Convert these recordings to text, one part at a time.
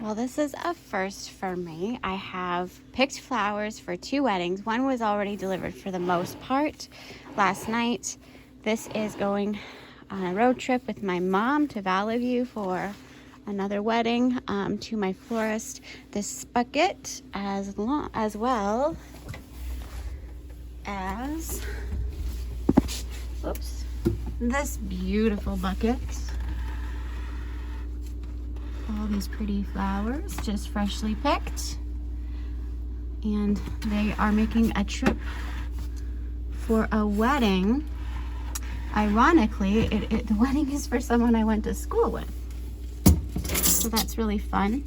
Well, this is a first for me. I have picked flowers for 2 weddings. One was already delivered for the most part last night. This is going on a road trip with my mom to Valley View for another wedding, to my florist. This bucket as well as this beautiful bucket. All these pretty flowers, just freshly picked. And they are making a trip for a wedding. Ironically, the wedding is for someone I went to school with. So that's really fun.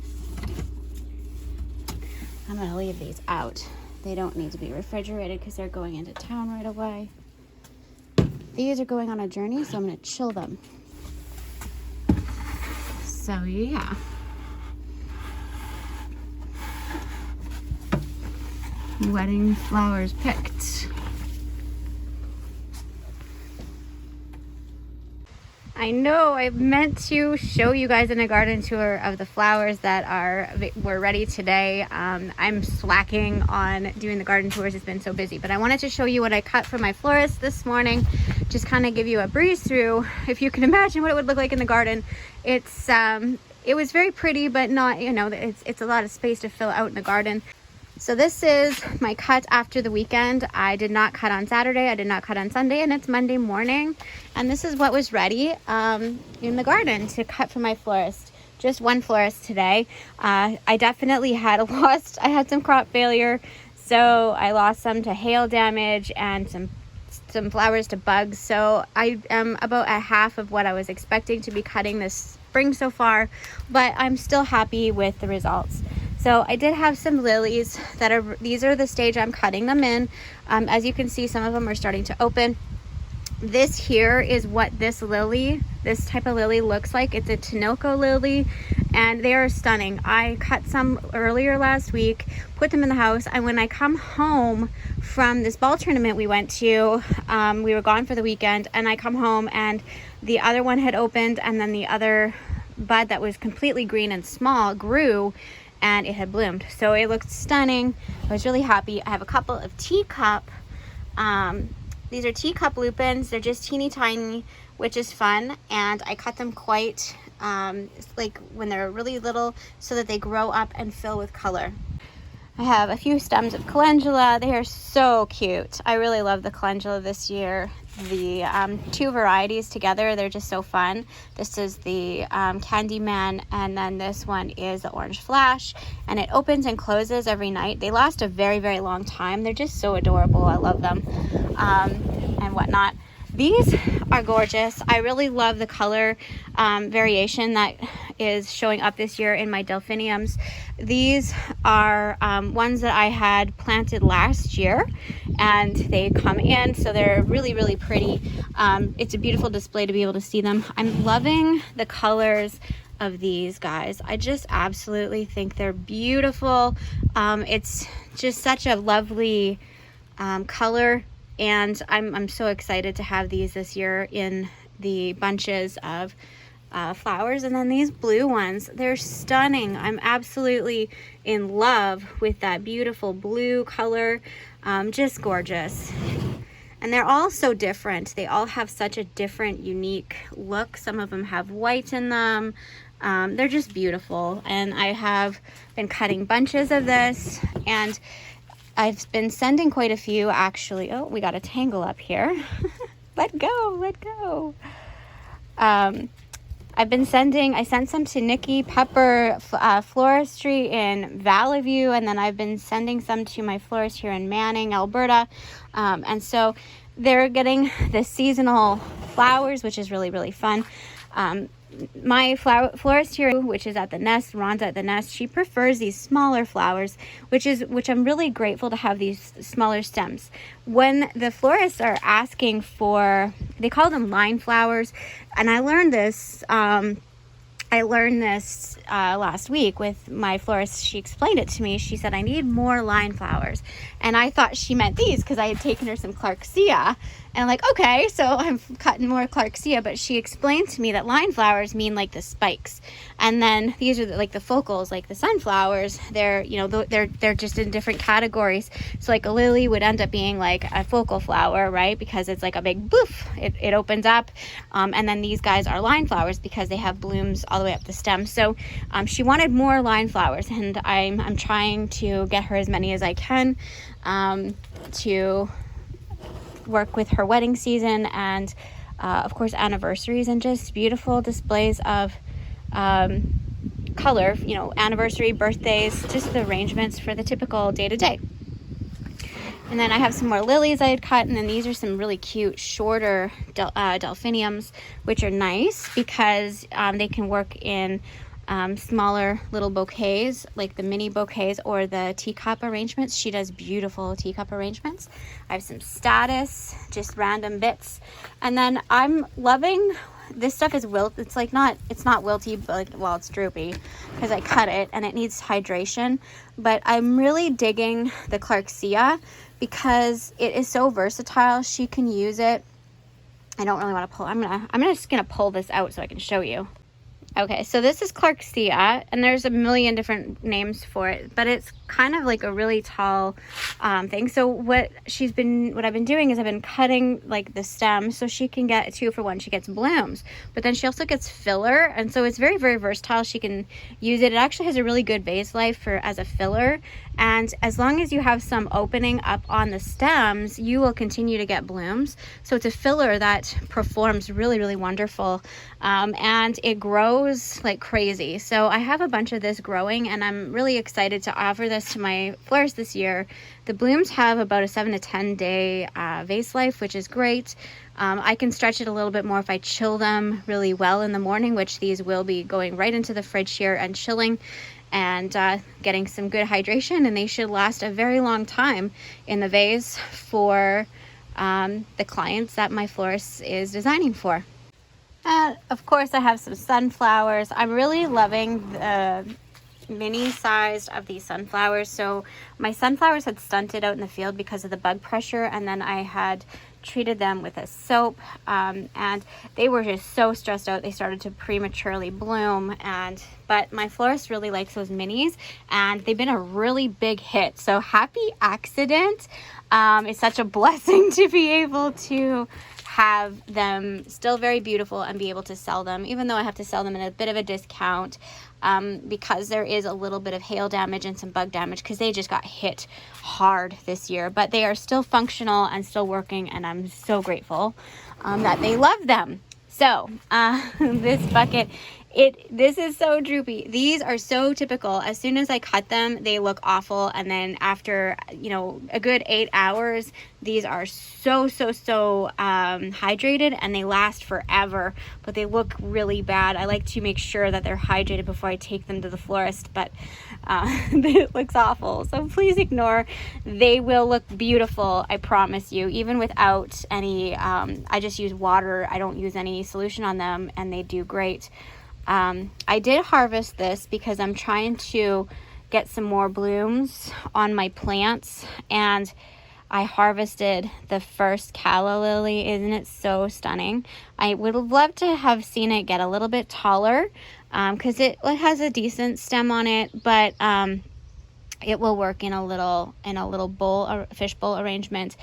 I'm gonna leave these out. They don't need to be refrigerated because they're going into town right away. These are going on a journey, so I'm gonna chill them. So yeah. Wedding flowers picked. I know I meant to show you guys in a garden tour of the flowers that were ready today. I'm slacking on doing the garden tours. It's been so busy, but I wanted to show you what I cut from my florist this morning. Just kind of give you a breeze through, if you can imagine what it would look like in the garden. It was very pretty, but not, it's a lot of space to fill out in the garden. So this is my cut after the weekend. I did not cut on Saturday, I did not cut on Sunday, and it's Monday morning. And this is what was ready in the garden to cut from my florist. Just one florist today. I definitely had I had some crop failure, so I lost some to hail damage and some flowers to bugs. So I am about a half of what I was expecting to be cutting this spring so far, but I'm still happy with the results. So I did have some lilies these are the stage I'm cutting them in. As you can see, some of them are starting to open. This here is what this type of lily looks like. It's a Tanoko Lily, and they are stunning. I cut some earlier last week, put them in the house, and when I come home from this ball tournament we went to, we were gone for the weekend, and I come home and the other one had opened, and then the other bud that was completely green and small grew, and it had bloomed. So it looked stunning. I was really happy. I have a couple of teacup. These are teacup lupins. They're just teeny tiny, which is fun. And I cut them quite like when they're really little, so that they grow up and fill with color. I have a few stems of Calendula. They are so cute. I really love the Calendula this year. The 2 varieties together, they're just so fun. This is the Candyman, and then this one is the Orange Flash, and it opens and closes every night. They last a very, very long time. They're just so adorable. I love them and whatnot. These are gorgeous. I really love the color variation that is showing up this year in my delphiniums. These are ones that I had planted last year, and they come in, so they're really, really pretty. It's a beautiful display to be able to see them. I'm loving the colors of these guys. I just absolutely think they're beautiful. It's just such a lovely color. And I'm so excited to have these this year in the bunches of flowers. And then these blue ones, they're stunning. I'm absolutely in love with that beautiful blue color. Just gorgeous. And they're all so different. They all have such a different, unique look. Some of them have white in them. They're just beautiful. And I have been cutting bunches of this, and I've been sending quite a few, actually. Oh, we got a tangle up here. Let go. I sent some to Nikki Pepper Floristry in Valley View, and then I've been sending some to my florist here in Manning, Alberta. And so they're getting the seasonal flowers, which is really, really fun. My florist here, which is at the Nest, Ron's at the Nest, she prefers these smaller flowers, which I'm really grateful to have these smaller stems. When the florists are asking for, they call them line flowers, and I learned this last week with my florist. She explained it to me. She said, I need more line flowers. And I thought she meant these because I had taken her some Clarksia, And I'm like, okay, so I'm cutting more Clarksia, but she explained to me that line flowers mean like the spikes. And then these are like the focals, like the sunflowers. They're, you know, they're just in different categories. So like a lily would end up being like a focal flower, right? Because it's like a big boof, it opens up. And then these guys are line flowers because they have blooms all the way up the stem. So she wanted more line flowers, and I'm trying to get her as many as I can to work with her wedding season and of course anniversaries, and just beautiful displays of color, you know, anniversary, birthdays, just the arrangements for the typical day-to-day. And then I have some more lilies I had cut, and then these are some really cute shorter delphiniums, which are nice because they can work in smaller little bouquets, like the mini bouquets or the teacup arrangements. She does beautiful teacup arrangements. I have some status, just random bits. And then I'm loving, this stuff is it's not wilty, but like, well, it's droopy because I cut it and it needs hydration. But I'm really digging the Clarksia because it is so versatile. She can use it. I don't really want to pull. I'm just gonna pull this out so I can show you. Okay, so this is Clarksia, and there's a million different names for it, but it's kind of like a really tall thing. So what I've been doing is I've been cutting like the stem so she can get 2-for-1. She gets blooms, but then she also gets filler, and so it's very, very versatile. She can use it. It actually has a really good vase life as a filler, and as long as you have some opening up on the stems, you will continue to get blooms. So it's a filler that performs really, really wonderful, and it grows like crazy. So I have a bunch of this growing, and I'm really excited to offer this to my florists this year. The blooms have about a 7 to 10 day vase life, which is great. I can stretch it a little bit more if I chill them really well in the morning, which these will be going right into the fridge here and chilling and getting some good hydration, and they should last a very long time in the vase for the clients that my florist is designing for. Of course, I have some sunflowers. I'm really loving the mini sized of these sunflowers. So my sunflowers had stunted out in the field because of the bug pressure, and then I had treated them with a soap, and they were just so stressed out. They started to prematurely bloom, but my florist really likes those minis, and they've been a really big hit. So happy accident. It's such a blessing to be able to have them still very beautiful and be able to sell them, even though I have to sell them at a bit of a discount because there is a little bit of hail damage and some bug damage because they just got hit hard this year. But they are still functional and still working, and I'm so grateful that they love them. So this bucket, this is so droopy. These are so typical. As soon as I cut them, they look awful, and then after, you know, a good 8 hours, these are so hydrated, and they last forever, but they look really bad. I like to make sure that they're hydrated before I take them to the florist, but it looks awful. So please ignore. They will look beautiful, I promise you, even without any, I just use water. I don't use any solution on them, and they do great. I did harvest this because I'm trying to get some more blooms on my plants, and I harvested the first Calla Lily. Isn't it so stunning? I would have loved to have seen it get a little bit taller because it has a decent stem on it, but it will work in a little bowl or fishbowl arrangement.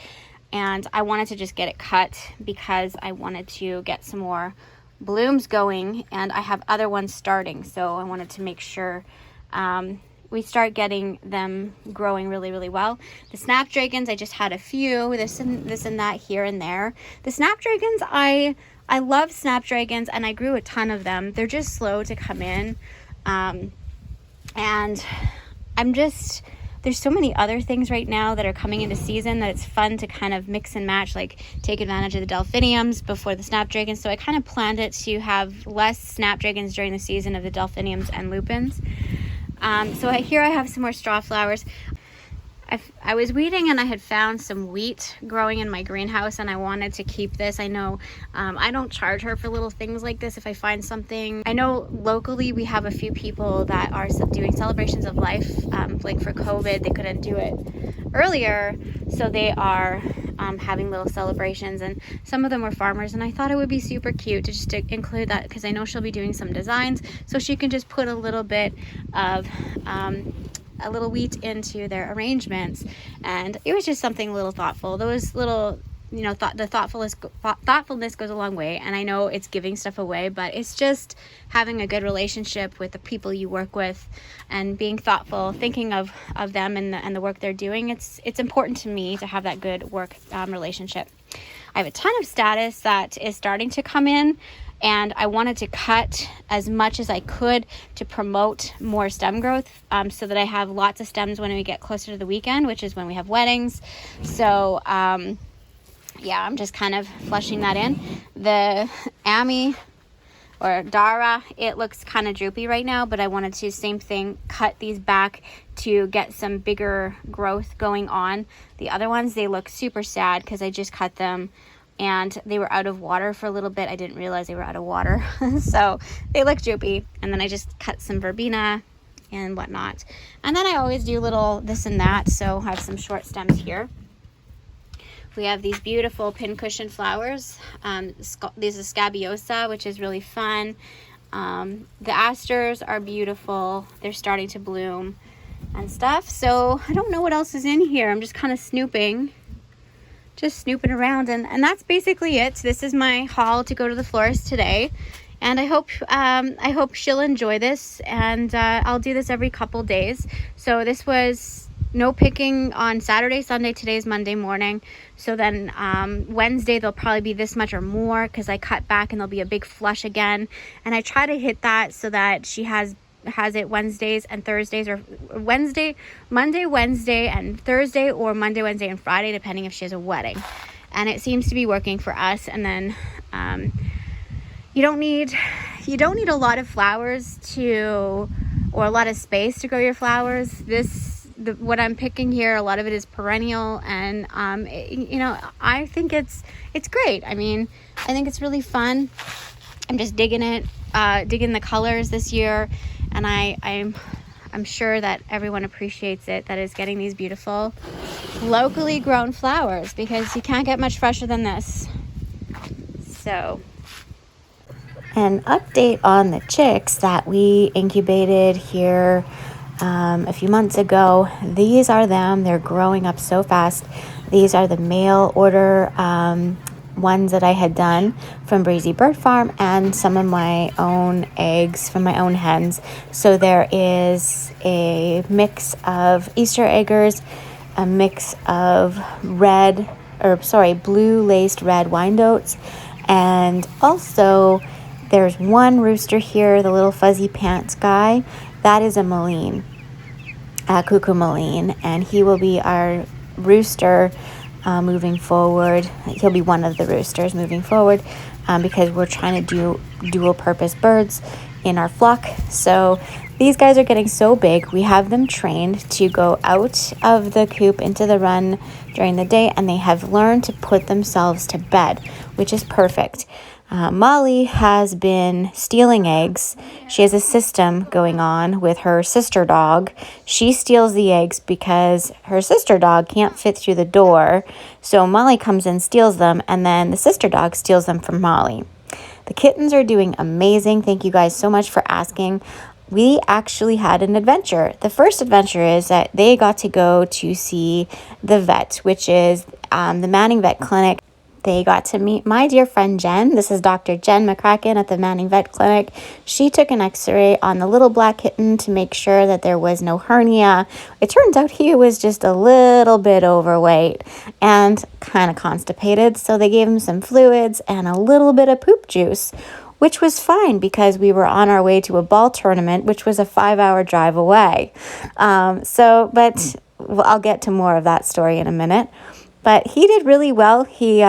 And I wanted to just get it cut because I wanted to get some more blooms going, and I have other ones starting, so I wanted to make sure we start getting them growing really, really well. The snapdragons, I just had a few, this and that here and there. The snapdragons, I love snapdragons, and I grew a ton of them. They're just slow to come in, and there's so many other things right now that are coming into season that it's fun to kind of mix and match, like take advantage of the delphiniums before the snapdragons. So I kind of planned it to have less snapdragons during the season of the delphiniums and lupins. So here I have some more straw flowers. I was weeding and I had found some wheat growing in my greenhouse, and I wanted to keep this. I know I don't charge her for little things like this if I find something. I know locally we have a few people that are doing celebrations of life, like for COVID they couldn't do it earlier, so they are having little celebrations, and some of them were farmers, and I thought it would be super cute to just to include that, because I know she'll be doing some designs, so she can just put a little bit of a little wheat into their arrangements. And it was just something a little thoughtful. Those little, you know, the thoughtfulness goes a long way. And I know it's giving stuff away, but it's just having a good relationship with the people you work with and being thoughtful, thinking of them and the work they're doing. It's important to me to have that good work relationship. I have a ton of status that is starting to come in, and I wanted to cut as much as I could to promote more stem growth, so that I have lots of stems when we get closer to the weekend, which is when we have weddings. So yeah, I'm just kind of flushing that in. The Ami or Dara, it looks kind of droopy right now, but I wanted to, same thing, cut these back to get some bigger growth going on. The other ones, they look super sad because I just cut them and they were out of water for a little bit. I didn't realize they were out of water. So they look droopy. And then I just cut some verbena and whatnot. And then I always do little this and that. So I have some short stems here. We have these beautiful pincushion flowers. These are scabiosa, which is really fun. The asters are beautiful. They're starting to bloom and stuff. So I don't know what else is in here. I'm just kind of snooping around, and that's basically it. This is my haul to go to the florist today, and I hope she'll enjoy this, and I'll do this every couple days. So this was no picking on Saturday, Sunday. Today's Monday morning, so then Wednesday there'll probably be this much or more because I cut back and there'll be a big flush again, and I try to hit that so that she has it Wednesdays and Thursdays, or Monday, Wednesday and Thursday, or Monday, Wednesday and Friday, depending if she has a wedding. And it seems to be working for us. And then you don't need a lot of flowers or a lot of space to grow your flowers. What I'm picking here, a lot of it is perennial, and you know, I think it's great. I mean, I think it's really fun. I'm just digging the colors this year. And I'm sure that everyone appreciates it, that is getting these beautiful locally grown flowers, because you can't get much fresher than this. So, an update on the chicks that we incubated here a few months ago. These are them. They're growing up so fast. These are the mail order ones that I had done from Breezy Bird Farm, and some of my own eggs from my own hens. So there is a mix of Easter eggers, a mix of blue laced red Wyandottes, and also there's one rooster here, the little fuzzy pants guy. That is a Maline, Cuckoo Maline, and he will be our rooster moving forward. He'll be one of the roosters moving forward, because we're trying to do dual purpose birds in our flock. So these guys are getting so big. We have them trained to go out of the coop into the run during the day, and they have learned to put themselves to bed, which is perfect. Molly has been stealing eggs. She has a system going on with her sister dog. She steals the eggs because her sister dog can't fit through the door. So Molly comes in, steals them, and then the sister dog steals them from Molly. The kittens are doing amazing. Thank you guys so much for asking. We actually had an adventure. The first adventure is that they got to go to see the vet, which is the Manning Vet Clinic. They got to meet my dear friend Jen. This is Dr. Jen McCracken at the Manning Vet Clinic. She took an x-ray on the little black kitten to make sure that there was no hernia. It turns out he was just a little bit overweight and kind of constipated. So they gave him some fluids and a little bit of poop juice, which was fine because we were on our way to a ball tournament, which was a 5-hour drive away. But I'll get to more of that story in a minute. But he did really well. He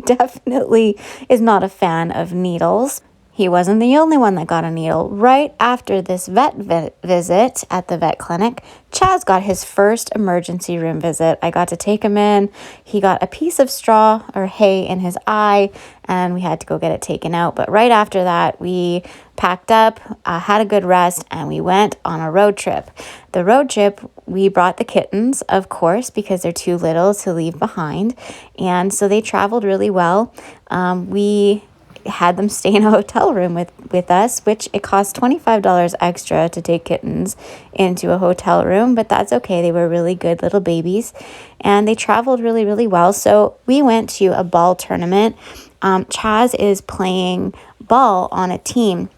definitely is not a fan of needles. he wasn't the only one that got a needle. Right after this vet visit at the vet clinic, Chaz got his first emergency room visit. I got to take him in. He got a piece of straw or hay in his eye, and we had to go get it taken out. But right after that, we packed up, had a good rest, and we went on a road trip. The road trip, we brought the kittens, of course, because they're too little to leave behind. And so they traveled really well. We had them stay in a hotel room with us, which it cost $25 extra to take kittens into a hotel room, but that's okay. They were really good little babies, and they traveled really, really well. So we went to a ball tournament. Chaz is playing ball on a team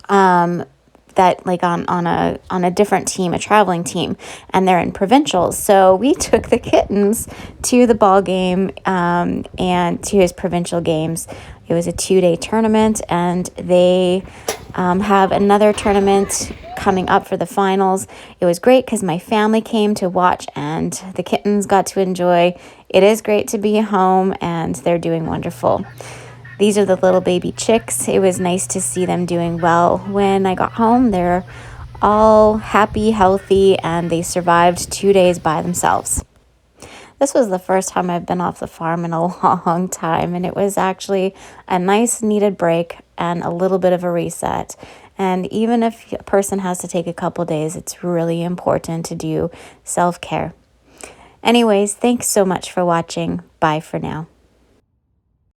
that like on a different team, a traveling team, and they're in provincials. So we took the kittens to the ball game and to his provincial games. It was a 2-day tournament, and they have another tournament coming up for the finals. It was great because my family came to watch, and the kittens got to enjoy. It is great to be home, and they're doing wonderful. These are the little baby chicks. It was nice to see them doing well. When I got home, they're all happy, healthy, and they survived 2 days by themselves. This was the first time I've been off the farm in a long time, and it was actually a nice needed break and a little bit of a reset. And even if a person has to take a couple days, it's really important to do self-care. Anyways, thanks so much for watching. Bye for now.